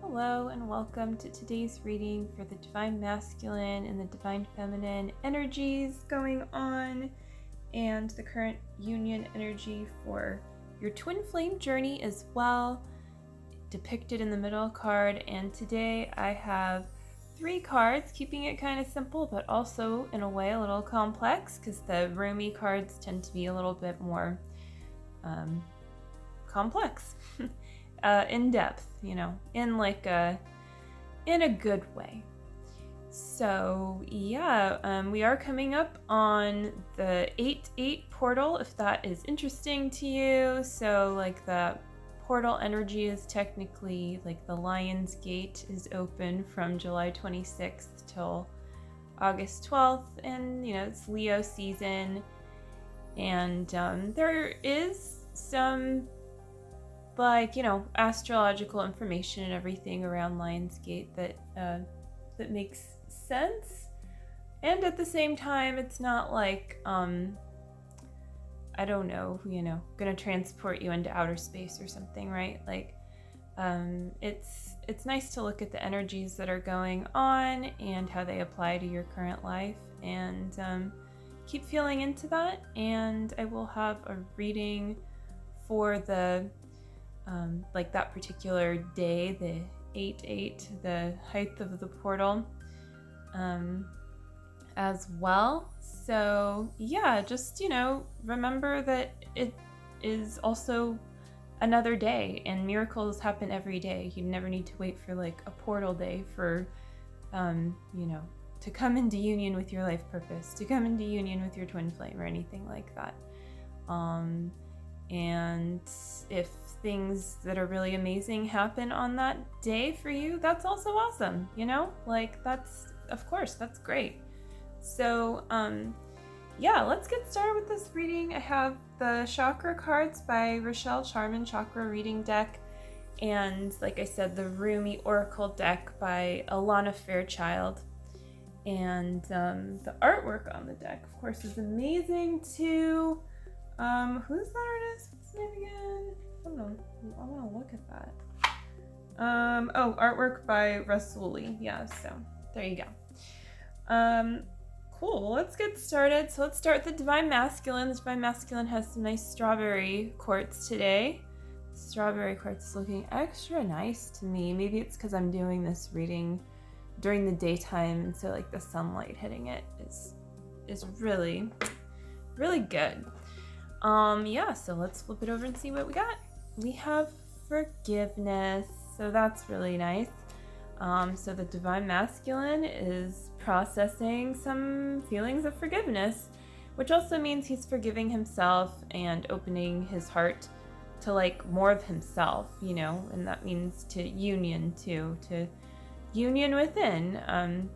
Hello and welcome to today's reading for the Divine Masculine and the Divine Feminine energies going on and the current union energy for your twin flame journey as well, depicted in the middle card. And today I have 3 cards, keeping it kind of simple but also in a way a little complex because the roomy cards tend to be a little bit more complex. In depth, in a good way. So yeah, we are coming up on the 8/8 portal, if that is interesting to you. So like the portal energy is technically like the Lion's Gate is open from July 26th till August 12th, and it's Leo season, and there is some astrological information and everything around Lionsgate that makes sense. And at the same time, it's not like gonna transport you into outer space or something, right? It's nice to look at the energies that are going on and how they apply to your current life, and keep feeling into that. And I will have a reading for the that particular day, the 8/8, the height of the portal, as well. So yeah, just remember that it is also another day, and miracles happen every day. You never need to wait for like a portal day for to come into union with your life purpose, to come into union with your twin flame or anything like that. And if things that are really amazing happen on that day for you, that's also awesome, that's great. So let's get started with this reading. I have the chakra cards by Rochelle Charman Chakra Reading Deck, and like I said, the Rumi Oracle deck by Alana Fairchild. And the artwork on the deck, of course, is amazing too. Who's that artist? What's his name again? I don't know. I want to look at that. Artwork by Rasuli. Yeah, so there you go. Cool. Let's get started. So let's start with the Divine Masculine. The Divine Masculine has some nice strawberry quartz today. Strawberry quartz is looking extra nice to me. Maybe it's because I'm doing this reading during the daytime, and so like the sunlight hitting it is really, really good. So let's flip it over and see what we got. We have forgiveness, so that's really nice. So the Divine Masculine is processing some feelings of forgiveness, which also means he's forgiving himself and opening his heart to like more of himself, and that means to union too, to union within,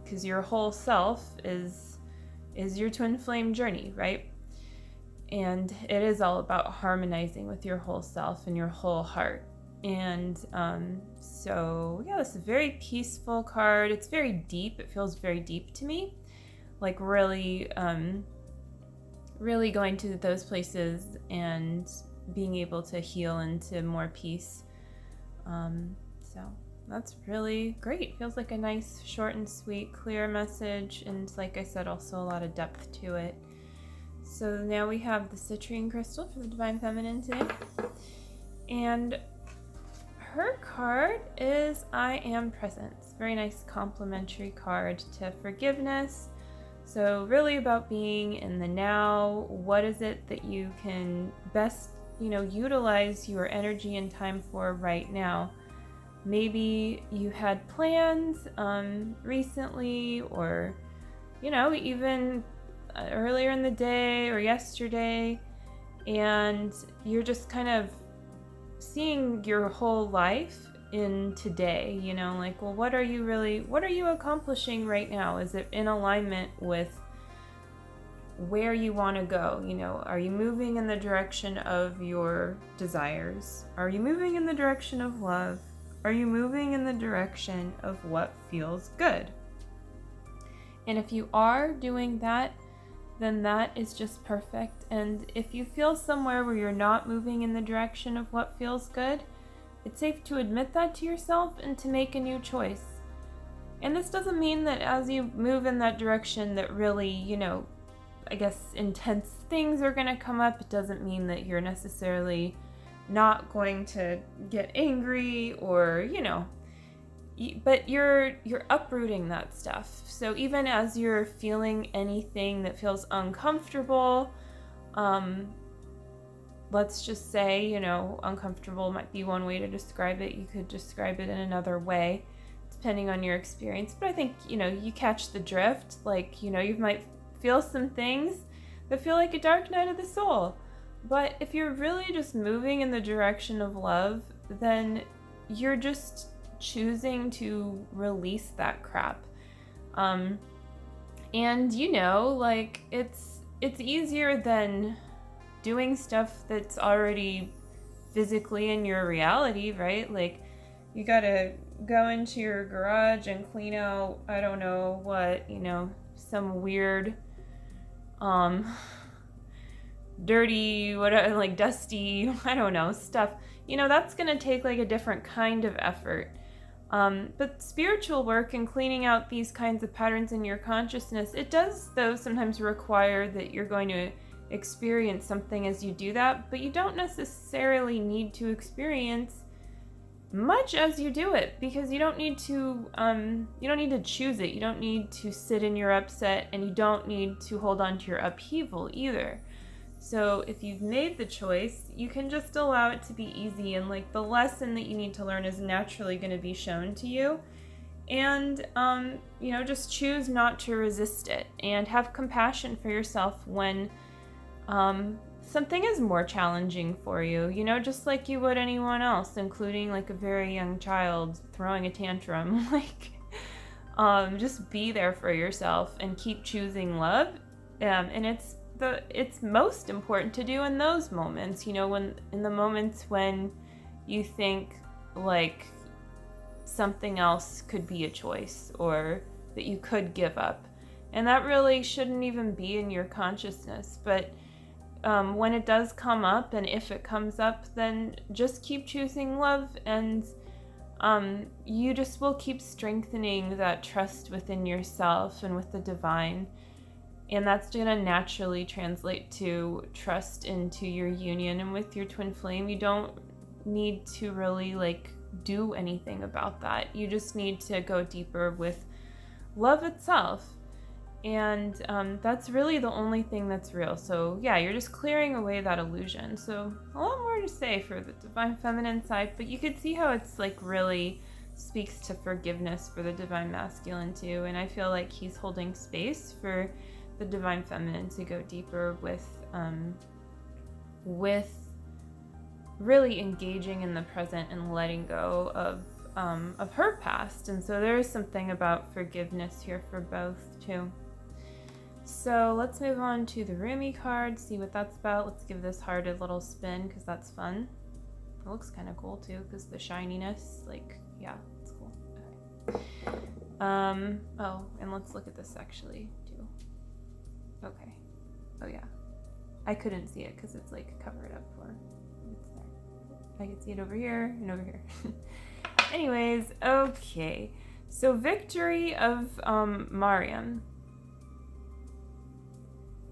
because your whole self is your twin flame journey, right? And it is all about harmonizing with your whole self and your whole heart. And this is a very peaceful card. It's very deep. It feels very deep to me, like really going to those places and being able to heal into more peace. So that's really great. Feels like a nice, short and sweet, clear message, and like I said, also a lot of depth to it. So now we have the citrine crystal for the Divine Feminine today. And her card is I Am Present. It's a very nice complementary card to forgiveness. So really about being in the now. What is it that you can best, utilize your energy and time for right now? Maybe you had plans recently, or, even earlier in the day or yesterday, and you're just kind of seeing your whole life in today, what are you accomplishing right now? Is it in alignment with where you want to go? Are you moving in the direction of your desires? Are you moving in the direction of love? Are you moving in the direction of what feels good? And if you are doing that, then that is just perfect. And if you feel somewhere where you're not moving in the direction of what feels good, it's safe to admit that to yourself and to make a new choice. And this doesn't mean that as you move in that direction that really, I guess intense things are going to come up. It doesn't mean that you're necessarily not going to get angry or, but you're uprooting that stuff. So even as you're feeling anything that feels uncomfortable, let's just say, uncomfortable might be one way to describe it. You could describe it in another way, depending on your experience. But I think, you catch the drift. Like, you might feel some things that feel like a dark night of the soul. But if you're really just moving in the direction of love, then you're just choosing to release that crap. And it's easier than doing stuff that's already physically in your reality, right? Like, you gotta go into your garage and clean out, I don't know what, some weird, dirty, whatever, like dusty, I don't know, stuff. That's gonna take like a different kind of effort. But spiritual work and cleaning out these kinds of patterns in your consciousness, it does, though, sometimes require that you're going to experience something as you do that, but you don't necessarily need to experience much as you do it, because you don't need to choose it. You don't need to sit in your upset, and you don't need to hold on to your upheaval either. So if you've made the choice, you can just allow it to be easy, and like the lesson that you need to learn is naturally going to be shown to you. And, just choose not to resist it, and have compassion for yourself when something is more challenging for you, just like you would anyone else, including like a very young child throwing a tantrum. Just be there for yourself and keep choosing love. And it's most important to do in those moments, when in the moments when you think like something else could be a choice or that you could give up. And that really shouldn't even be in your consciousness. But when it does come up, and if it comes up, then just keep choosing love, and you just will keep strengthening that trust within yourself and with the divine. And that's going to naturally translate to trust into your union and with your twin flame. You don't need to really do anything about that. You just need to go deeper with love itself. And that's really the only thing that's real. So yeah, you're just clearing away that illusion. So a lot more to say for the divine feminine side, but you could see how it's really speaks to forgiveness for the divine masculine too. And I feel like he's holding space for the divine feminine to go deeper with really engaging in the present and letting go of her past. And so there is something about forgiveness here for both too. So let's move on to the Rumi card, see what that's about. Let's give this heart a little spin because that's fun. It looks kind of cool too because the shininess, yeah, it's cool. Okay. Oh, and let's look at this actually too. Okay. Oh yeah. I couldn't see it because it's covered up for it's there. I can see it over here and over here. Anyways, okay. So Victory of Mariam.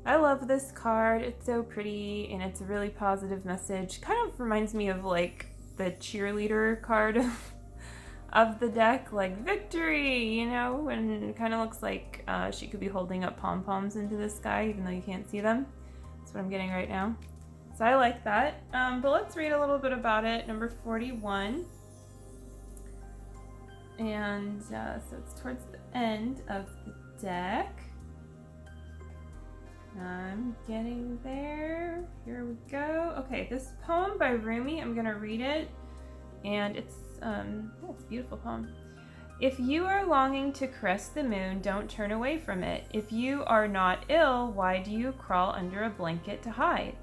I love this card. It's so pretty and it's a really positive message. Kind of reminds me of the cheerleader card of the deck, victory, and it kind of looks like she could be holding up pom-poms into the sky even though you can't see them. That's what I'm getting right now. So I like that. But let's read a little bit about it. Number 41. And so it's towards the end of the deck. I'm getting there. Here we go. Okay, this poem by Rumi, I'm gonna read it. And it's a beautiful poem. If you are longing to caress the moon, don't turn away from it. If you are not ill, why do you crawl under a blanket to hide?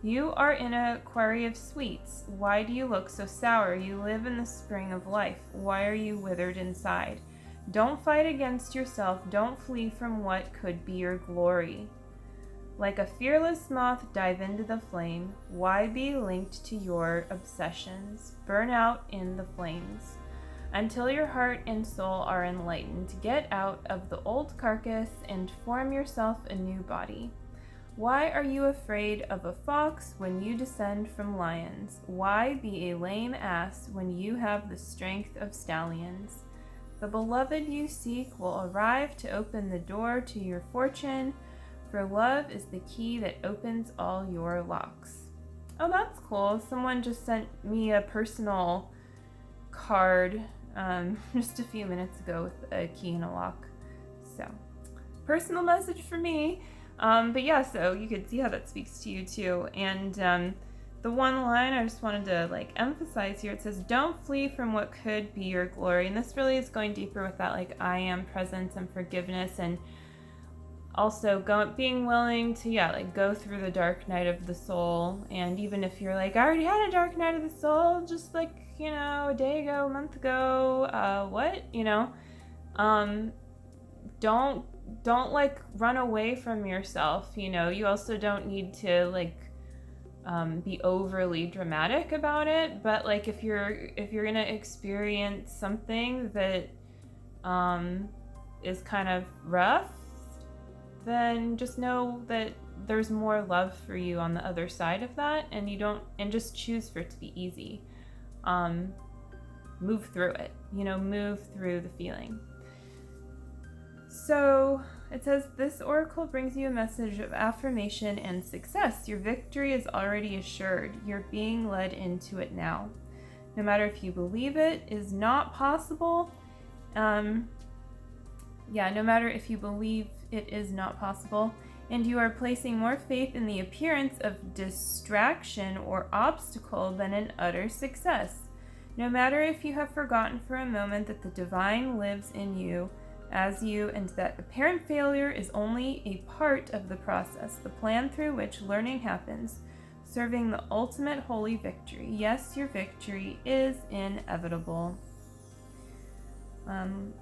You are in a quarry of sweets. Why do you look so sour? You live in the spring of life. Why are you withered inside? Don't fight against yourself. Don't flee from what could be your glory. Like a fearless moth, dive into the flame. Why be linked to your obsessions? Burn out in the flames. Until your heart and soul are enlightened, get out of the old carcass and form yourself a new body. Why are you afraid of a fox when you descend from lions? Why be a lame ass when you have the strength of stallions? The beloved you seek will arrive to open the door to your fortune, for love is the key that opens all your locks. Oh, that's cool. Someone just sent me a personal card just a few minutes ago with a key and a lock. So, personal message for me. But yeah, so you could see how that speaks to you too. And the one line I just wanted to emphasize here, it says, don't flee from what could be your glory. And this really is going deeper with that I am presence and forgiveness, and also being willing to go through the dark night of the soul. And even if you're I already had a dark night of the soul just a day ago, a month ago, don't run away from yourself. You also don't need to be overly dramatic about it, but if you're gonna experience something that is kind of rough, then just know that there's more love for you on the other side of that, and just choose for it to be easy. Move through it, move through the feeling. So it says, this oracle brings you a message of affirmation and success. Your victory is already assured. You're being led into it now. No matter if you believe it is not possible, no matter if you believe it is not possible, and you are placing more faith in the appearance of distraction or obstacle than in utter success. No matter if you have forgotten for a moment that the divine lives in you, as you, and that apparent failure is only a part of the process, the plan through which learning happens, serving the ultimate holy victory. Yes, your victory is inevitable. I'm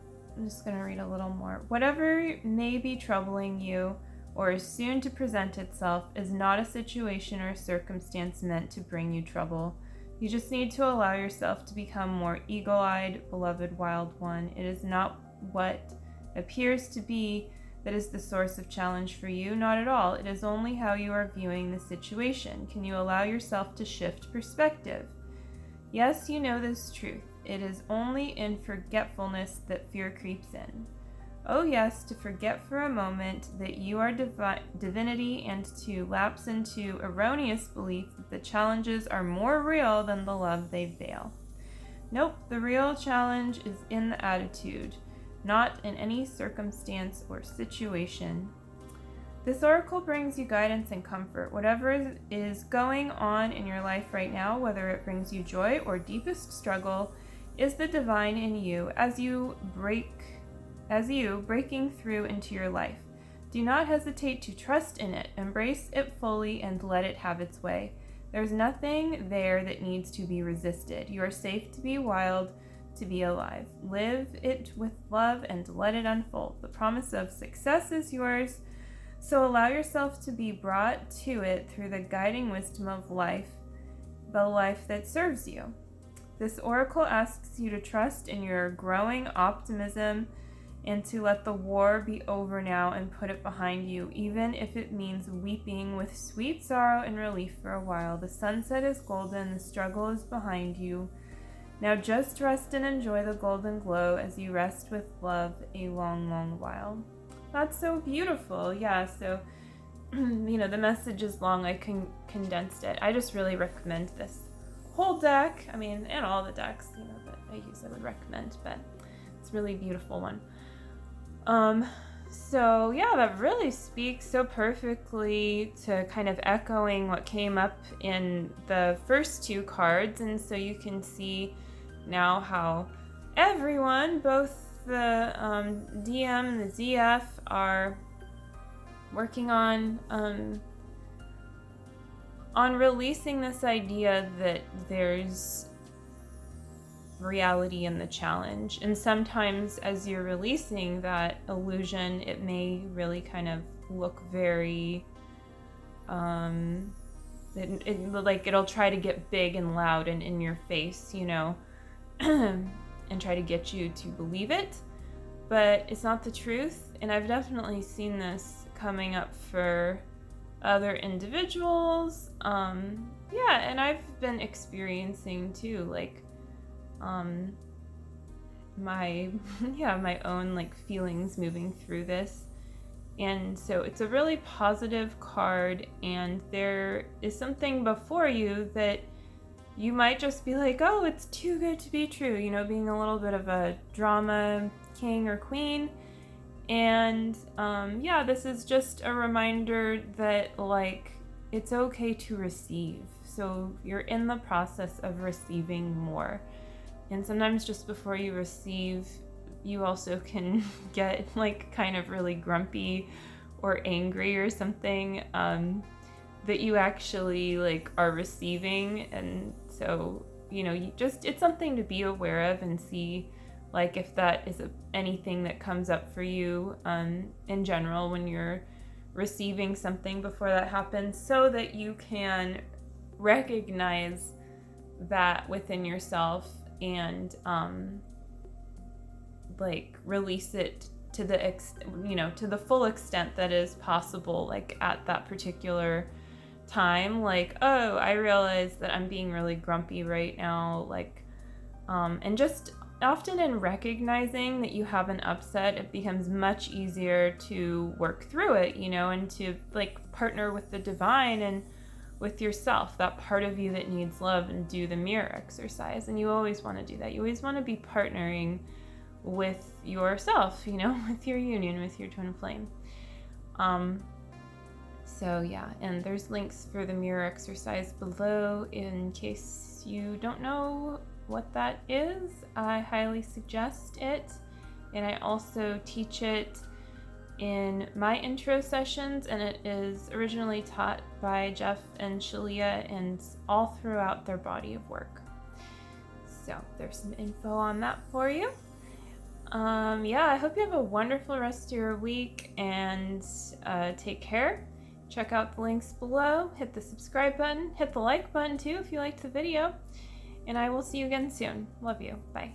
just going to read a little more. Whatever may be troubling you or is soon to present itself is not a situation or circumstance meant to bring you trouble. You just need to allow yourself to become more eagle-eyed, beloved wild one. It is not what appears to be that is the source of challenge for you. Not at all. It is only how you are viewing the situation. Can you allow yourself to shift perspective? Yes, you know this truth. It is only in forgetfulness that fear creeps in. Oh yes, to forget for a moment that you are divinity, and to lapse into erroneous belief that the challenges are more real than the love they veil. Nope, the real challenge is in the attitude, not in any circumstance or situation. This oracle brings you guidance and comfort. Whatever is going on in your life right now, whether it brings you joy or deepest struggle, is the divine in you as you breaking through into your life. Do not hesitate to trust in it. Embrace it fully and let it have its way. There's nothing there that needs to be resisted. You are safe to be wild, to be alive. Live it with love and let it unfold. The promise of success is yours, so allow yourself to be brought to it through the guiding wisdom of life, the life that serves you. This oracle asks you to trust in your growing optimism and to let the war be over now and put it behind you, even if it means weeping with sweet sorrow and relief for a while. The sunset is golden, the struggle is behind you. Now just rest and enjoy the golden glow as you rest with love a long, long while. That's so beautiful. Yeah, so, the message is long. I condensed it. I just really recommend this whole deck. And all the decks, that I use, I would recommend, but it's a really beautiful one. So yeah, that really speaks so perfectly to kind of echoing what came up in the first two cards. And so you can see now how everyone, both the DM and the ZF, are working on releasing this idea that there's reality in the challenge. And sometimes as you're releasing that illusion, it may really kind of look very It'll try to get big and loud and in your face, and try to get you to believe it, but it's not the truth. And I've definitely seen this coming up for other individuals. And I've been experiencing too, like, my my own like feelings moving through this. And so it's a really positive card, and there is something before you that you might just be like, oh, it's too good to be true, being a little bit of a drama king or queen. And this is just a reminder that, like, it's okay to receive. So you're in the process of receiving more. And sometimes just before you receive, you also can get like kind of really grumpy or angry or something, that you actually like are receiving. And so, it's something to be aware of and see like if that is anything that comes up for you in general when you're receiving something before that happens, so that you can recognize that within yourself and like release it to the to the full extent that is possible, like at that particular time. Like, oh, I realize that I'm being really grumpy right now, like and just often in recognizing that you have an upset, it becomes much easier to work through it, and to like partner with the divine and with yourself, that part of you that needs love, and do the mirror exercise. And you always want to do that. You always want to be partnering with yourself, with your union, with your twin flame. So yeah, and there's links for the mirror exercise below in case you don't know what that is. I highly suggest it. And I also teach it in my intro sessions, and it is originally taught by Jeff and Shalia, and all throughout their body of work. So there's some info on that for you. I hope you have a wonderful rest of your week, and take care. Check out the links below, hit the subscribe button, hit the like button too if you liked the video, and I will see you again soon. Love you. Bye.